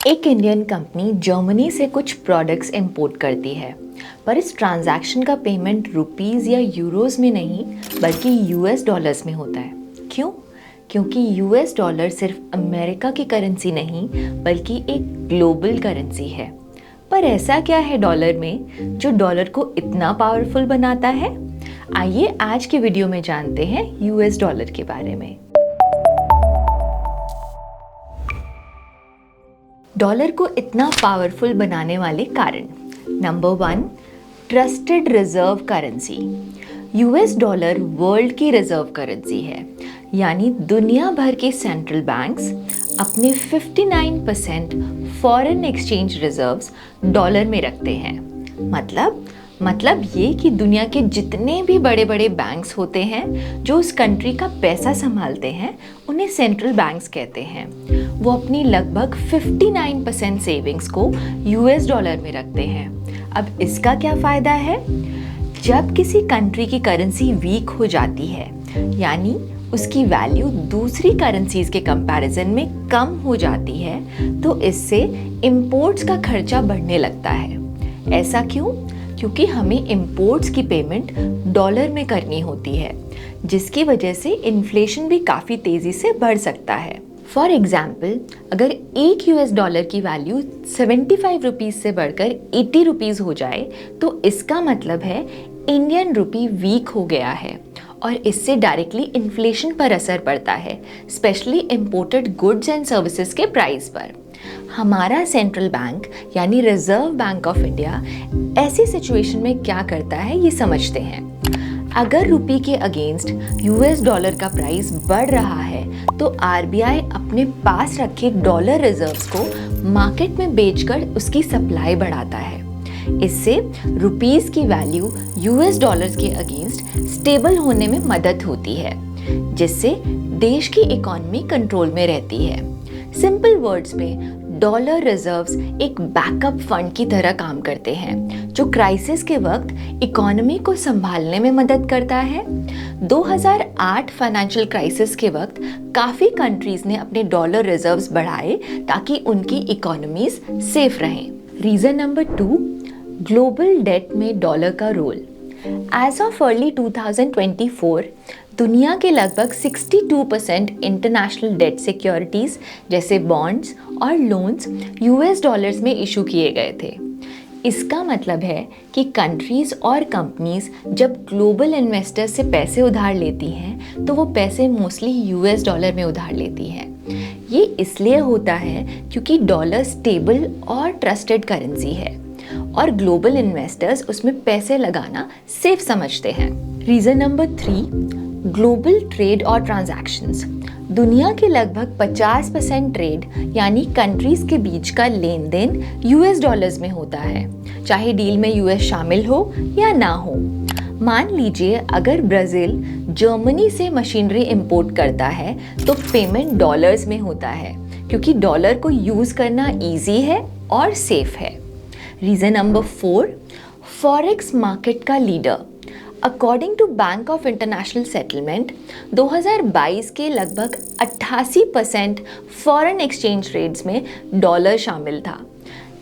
एक Indian company Germany से कुछ प्रोडक्ट्स इंपोर्ट करती है, पर इस ट्रांजैक्शन का पेमेंट रुपीस या यूरोस में नहीं बल्कि यूएस डॉलर्स में होता है। क्यों? क्योंकि यूएस डॉलर सिर्फ अमेरिका की करेंसी नहीं बल्कि एक ग्लोबल करेंसी है। पर ऐसा क्या है डॉलर में जो डॉलर को इतना पावरफुल बनाता है? आइए आज के वीडियो में जानते हैं यूएस डॉलर के बारे में। डॉलर को इतना पावरफुल बनाने वाले कारण। Number 1, trusted reserve currency. US dollar world की रिजर्व करेंसी है, यानी दुनिया भर के सेंट्रल बैंक्स अपने 59% फॉरेन एक्सचेंज रिजर्व्स डॉलर में रखते हैं। मतलब ये कि दुनिया के जितने भी बड़े बड़े बैंक्स होते हैं जो उस कंट्री का पैसा संभालते हैं उन्हें सेंट्रल बैंक्स कहते हैं। वो अपनी लगभग 59% सेविंग्स को यूएस डॉलर में रखते हैं। अब इसका क्या फ़ायदा है? जब किसी कंट्री की करेंसी वीक हो जाती है, यानी उसकी वैल्यू दूसरी करेंसीज के कंपैरिजन में कम हो जाती है, तो इससे इंपोर्ट्स का खर्चा बढ़ने लगता है। ऐसा क्यों? क्योंकि हमें इंपोर्ट्स की पेमेंट डॉलर में करनी होती है, जिसकी वजह से इन्फ्लेशन भी काफ़ी तेज़ी से बढ़ सकता है। फॉर एग्जाम्पल, अगर एक यूएस डॉलर की वैल्यू 75 रुपीज़ से बढ़कर 80 रुपीज़ हो जाए, तो इसका मतलब है इंडियन रुपी वीक हो गया है और इससे डायरेक्टली इन्फ्लेशन पर असर पड़ता है, specially imported goods and services के प्राइस पर। हमारा सेंट्रल बैंक यानी रिजर्व बैंक ऑफ इंडिया ऐसी सिचुएशन में क्या करता है ये समझते हैं। अगर रुपी के अगेंस्ट यूएस डॉलर का प्राइस बढ़ रहा है तो आरबीआई अपने पास रखे डॉलर रिजर्व्स को मार्केट में बेचकर उसकी सप्लाई बढ़ाता है। इससे रुपीस की वैल्यू यूएस डॉलर्स के अगेंस्ट स्टेबल होने में मदद होती है, जिससे देश की इकोनॉमी कंट्रोल में रहती है। सिंपल वर्ड्स में डॉलर रिजर्व्स एक बैकअप फंड की तरह काम करते हैं, जो क्राइसिस के वक्त इकोनॉमी को संभालने में मदद करता है। 2008 फाइनेंशियल क्राइसिस के वक्त काफ़ी कंट्रीज ने अपने डॉलर रिजर्व्स बढ़ाए ताकि उनकी इकोनॉमीज सेफ रहें। रीज़न नंबर 2, ग्लोबल डेट में डॉलर का रोल। एज ऑफ अर्ली 2024 दुनिया के लगभग 62% इंटरनेशनल डेट सिक्योरिटीज़ जैसे बॉन्ड्स और लोन्स यूएस डॉलर्स में इशू किए गए थे। इसका मतलब है कि कंट्रीज़ और कंपनीज जब ग्लोबल इन्वेस्टर्स से पैसे उधार लेती हैं तो वो पैसे मोस्टली यूएस डॉलर में उधार लेती हैं। ये इसलिए होता है क्योंकि डॉलर स्टेबल और ट्रस्टेड करेंसी है और ग्लोबल इन्वेस्टर्स उसमें पैसे लगाना सेफ समझते हैं। रीज़न नंबर 3, ग्लोबल ट्रेड और ट्रांजैक्शंस। दुनिया के लगभग 50% ट्रेड यानी कंट्रीज के बीच का लेन देन यूएस डॉलर्स में होता है, चाहे डील में यूएस शामिल हो या ना हो। मान लीजिए अगर ब्राज़ील जर्मनी से मशीनरी इंपोर्ट करता है तो पेमेंट डॉलर्स में होता है, क्योंकि डॉलर को यूज़ करना ईजी है और सेफ है। रीज़न नंबर 4, फॉरेक्स मार्केट का leader. According to bank of international settlement 2022 के लगभग 88% फॉरेन एक्सचेंज रेट्स में डॉलर शामिल था।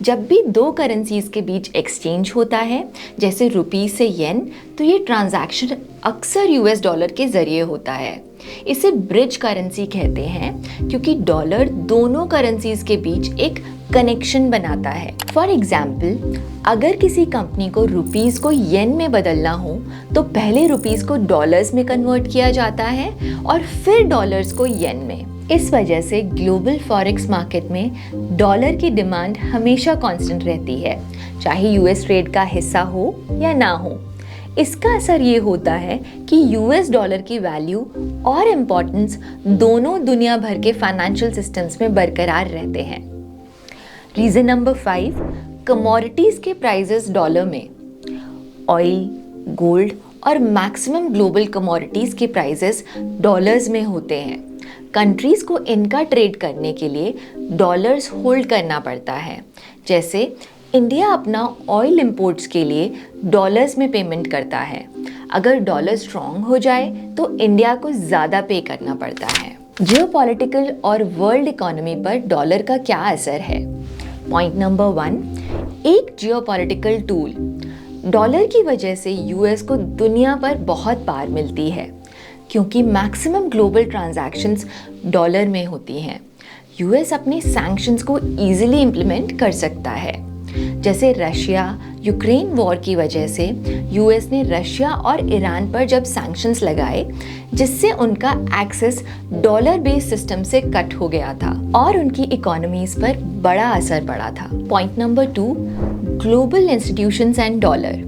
जब भी दो करेंसीज के बीच एक्सचेंज होता है, जैसे रुपी से येन, तो ये ट्रांजैक्शन अक्सर यूएस डॉलर के ज़रिए होता है। इसे ब्रिज करेंसी कहते हैं क्योंकि डॉलर दोनों करेंसीज के बीच एक कनेक्शन बनाता है। फॉर एग्जाम्पल, अगर किसी कंपनी को रुपीस को येन में बदलना हो तो पहले रुपीस को डॉलर्स में कन्वर्ट किया जाता है और फिर डॉलर्स को येन में। इस वजह से ग्लोबल फॉरेक्स मार्केट में डॉलर की डिमांड हमेशा कांस्टेंट रहती है, चाहे यूएस ट्रेड का हिस्सा हो या ना हो। इसका असर ये होता है कि यूएस डॉलर की वैल्यू और इम्पोर्टेंस दोनों दुनिया भर के फाइनेंशियल सिस्टम्स में बरकरार रहते हैं। रीज़न नंबर 5, कमोडिटीज़ के प्राइसेस डॉलर में। ऑयल, गोल्ड और मैक्सिमम ग्लोबल कमोडिटीज़ के प्राइसेस डॉलर्स में होते हैं। कंट्रीज़ को इनका ट्रेड करने के लिए डॉलर्स होल्ड करना पड़ता है। जैसे इंडिया अपना ऑयल इंपोर्ट्स के लिए डॉलर्स में पेमेंट करता है। अगर डॉलर स्ट्रॉन्ग हो जाए तो इंडिया को ज़्यादा पे करना पड़ता है। जियोपॉलिटिकल और वर्ल्ड इकोनॉमी पर डॉलर का क्या असर है? पॉइंट नंबर 1, एक जियोपॉलिटिकल टूल। डॉलर की वजह से यूएस को दुनिया पर बहुत पावर मिलती है क्योंकि मैक्सिमम ग्लोबल ट्रांजैक्शंस डॉलर में होती हैं। यूएस अपने सैंक्शंस को इजीली इम्प्लीमेंट कर सकता है। जैसे रशिया यूक्रेन वॉर की वजह से यूएस ने रशिया और ईरान पर जब सैंक्शंस लगाए, जिससे उनका एक्सेस डॉलर बेस्ड सिस्टम से कट हो गया था और उनकी इकोनॉमीज पर बड़ा असर पड़ा था। Point number 2, global institutions and dollar.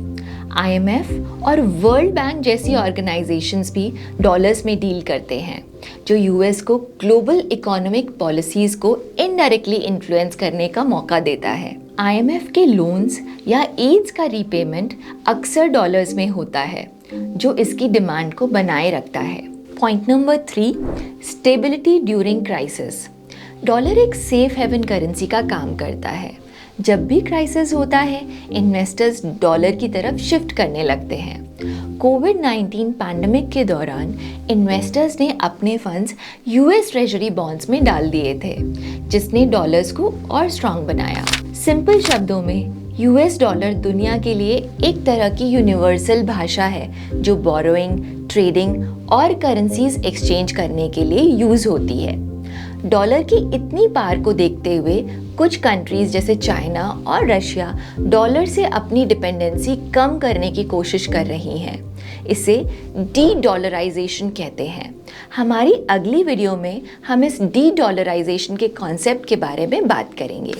IMF और वर्ल्ड बैंक जैसी ऑर्गेनाइजेशंस भी डॉलर्स में डील करते हैं, जो यूएस को ग्लोबल इकोनॉमिक पॉलिसीज को इनडायरेक्टली इन्फ्लुएंस करने का मौका देता है। आईएमएफ के लोन्स या एड्स का रीपेमेंट अक्सर डॉलर्स में होता है, जो इसकी डिमांड को बनाए रखता है। Point number 3, stability during crisis. Dollar एक सेफ हेवन करेंसी का काम करता है। जब भी क्राइसिस होता है, इन्वेस्टर्स डॉलर की तरफ शिफ्ट करने लगते हैं। कोविड-19 पैंडेमिक के दौरान इन्वेस्टर्स ने अपने फंड्स यूएस ट्रेजरी बॉन्ड्स में डाल दिए थे, जिसने डॉलर्स को और स्ट्रांग बनाया। सिंपल शब्दों में, यूएस डॉलर दुनिया के लिए एक तरह की यूनिवर्सल भाषा है जो बोरोइंग, ट्रेडिंग और करेंसीज एक्सचेंज करने के लिए यूज होती है। डॉलर की इतनी पावर को देखते हुए कुछ कंट्रीज जैसे चाइना और रशिया डॉलर से अपनी डिपेंडेंसी कम करने की कोशिश कर रही हैं। इसे डी डॉलराइजेशन कहते हैं। हमारी अगली वीडियो में हम इस डी डॉलराइजेशन के कॉन्सेप्ट के बारे में बात करेंगे।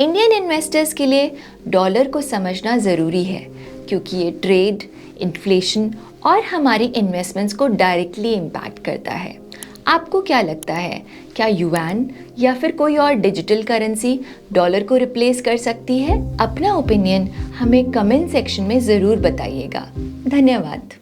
इंडियन इन्वेस्टर्स के लिए डॉलर को समझना ज़रूरी है क्योंकि ये ट्रेड, इन्फ्लेशन और हमारी इन्वेस्टमेंट्स को डायरेक्टली इम्पैक्ट करता है। आपको क्या लगता है, क्या युआन या फिर कोई और डिजिटल करेंसी डॉलर को रिप्लेस कर सकती है? अपना ओपिनियन हमें कमेंट सेक्शन में ज़रूर बताइएगा। धन्यवाद।